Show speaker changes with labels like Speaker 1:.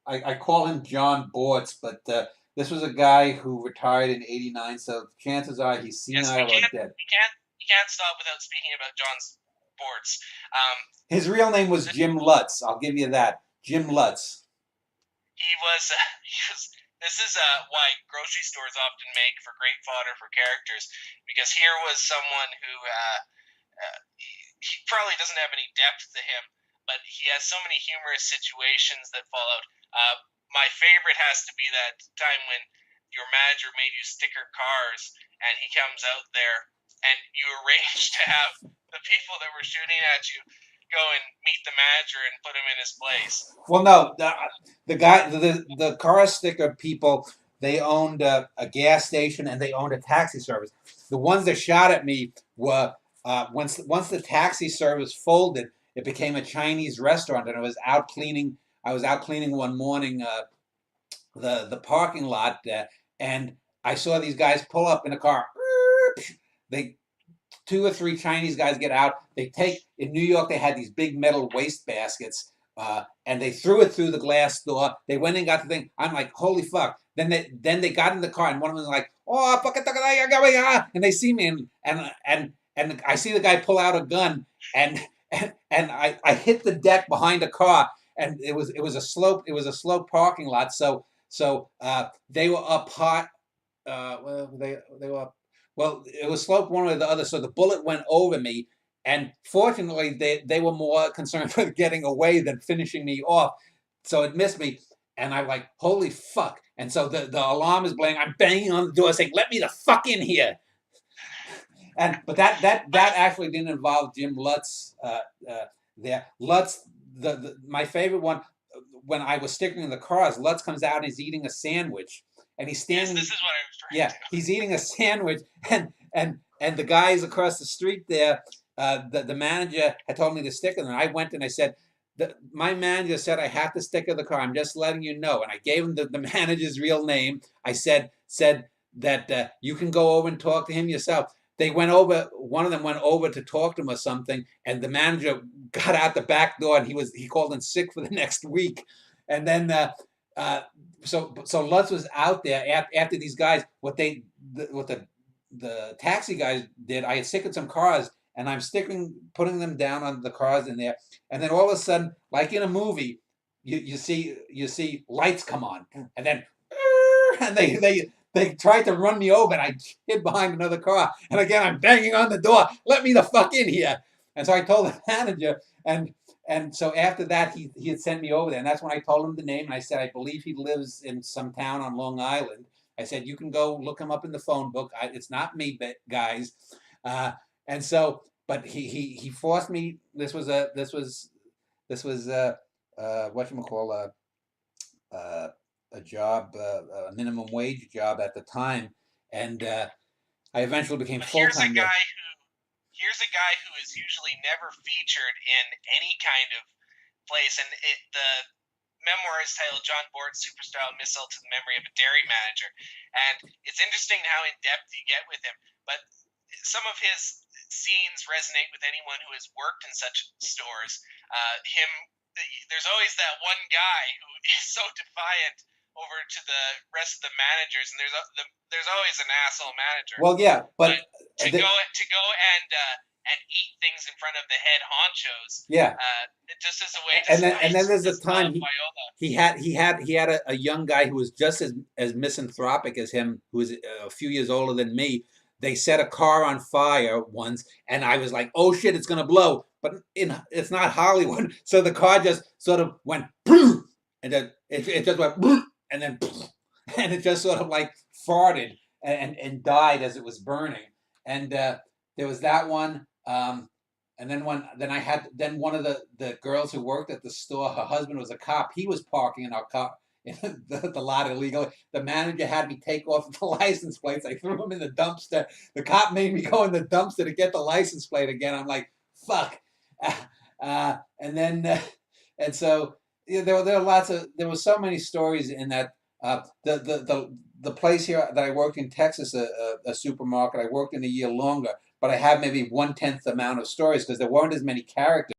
Speaker 1: I call him John Bortz, but this was a guy who retired in '89, so chances are he's
Speaker 2: Yes, we
Speaker 1: senile or
Speaker 2: can't
Speaker 1: dead.
Speaker 2: we can't stop without speaking about John Sports.
Speaker 1: His real name was Jim Lutz. I'll give you that. Jim Lutz.
Speaker 2: He was he was. This is why grocery stores often make for great fodder for characters, because here was someone who he probably doesn't have any depth to him, but he has so many humorous situations that fall out. My favorite has to be that time when your manager made you sticker cars, and he comes out there, and you arrange to have the people that were shooting at you go and meet the manager and put him in his place.
Speaker 1: Well, no, the guy, the car sticker people, they owned a gas station and they owned a taxi service. The ones that shot at me were once the taxi service folded, it became a Chinese restaurant, and I was out cleaning. I was out cleaning one morning the parking lot, and I saw these guys pull up in a car. They two or three Chinese guys get out. They take in New York. They had these big metal waste baskets, and they threw it through the glass door. They went and got the thing. I'm like, holy fuck! Then they got in the car, and one of them was like, oh, and they see me, and I see the guy pull out a gun, and I hit the deck behind a car, and it was a slope parking lot. So they were up hot. Well, they were up. Well, it was sloped one way or the other, so the bullet went over me. And fortunately, they were more concerned with getting away than finishing me off. So it missed me, and I'm like, holy fuck! And so the alarm is blaring. I'm banging on the door, saying, "Let me the fuck in here!" And but that actually didn't involve Jim Lutz. There, Lutz, my favorite one when I was sticking in the cars. Lutz comes out and he's eating a sandwich, and he's
Speaker 2: Yes,
Speaker 1: standing.
Speaker 2: this is what I was trying
Speaker 1: Yeah,
Speaker 2: to.
Speaker 1: he's eating a sandwich, and the guys across the street there, the manager had told me to stick in, and I went and I said, my manager said I have to stick in the car. I'm just letting you know, and I gave him the manager's real name. I said that you can go over and talk to him yourself. They went over. One of them went over to talk to him or something, and the manager got out the back door, and he called in sick for the next week, and then. So Lutz was out there after these guys. What the taxi guys did. I had sticking some cars, and I'm putting them down on the cars in there, and then all of a sudden, like in a movie, you see lights come on, and then and they tried to run me over, and I hid behind another car, and again I'm banging on the door. Let me the fuck in here! And so I told the manager, and so after that, he had sent me over there, and that's when I told him the name, and I said I believe he lives in some town on Long Island. I said you can go look him up in the phone book. It's not me, guys. And so, but he forced me. This was what you call a job, a minimum wage job at the time, and I eventually became
Speaker 2: But
Speaker 1: full time there.
Speaker 2: here's a guy who is usually never featured in any kind of place, and the memoir is titled "John Bort's Superstyle Missile to the Memory of a Dairy Manager," and it's interesting how in depth you get with him. But some of his scenes resonate with anyone who has worked in such stores. Him, there's always that one guy who is so defiant over to the rest of the managers, and there's always an asshole manager.
Speaker 1: Well, yeah, but
Speaker 2: But to go and eat things in front of the head honchos,
Speaker 1: yeah,
Speaker 2: just as a way to
Speaker 1: and then there's a
Speaker 2: diss
Speaker 1: time
Speaker 2: Viola.
Speaker 1: he had a young guy who was just as misanthropic as him, who was a few years older than me. They set a car on fire once, and I was like, "Oh shit, it's gonna blow!" But it's not Hollywood, so the car just sort of went, boom, and then it just went, boom, and then, boom, and it just sort of like farted and died as it was burning. And there was that one. And then one of the girls who worked at the store, her husband was a cop. He was parking in our car in the lot illegally. The manager had me take off the license plates. I threw him in the dumpster. The cop made me go in the dumpster to get the license plate again. I'm like, fuck. And then and so yeah, there were so many stories in that. The place here that I worked in Texas, a supermarket, I worked in a year longer, but I have maybe 1/10 the amount of stories because there weren't as many characters.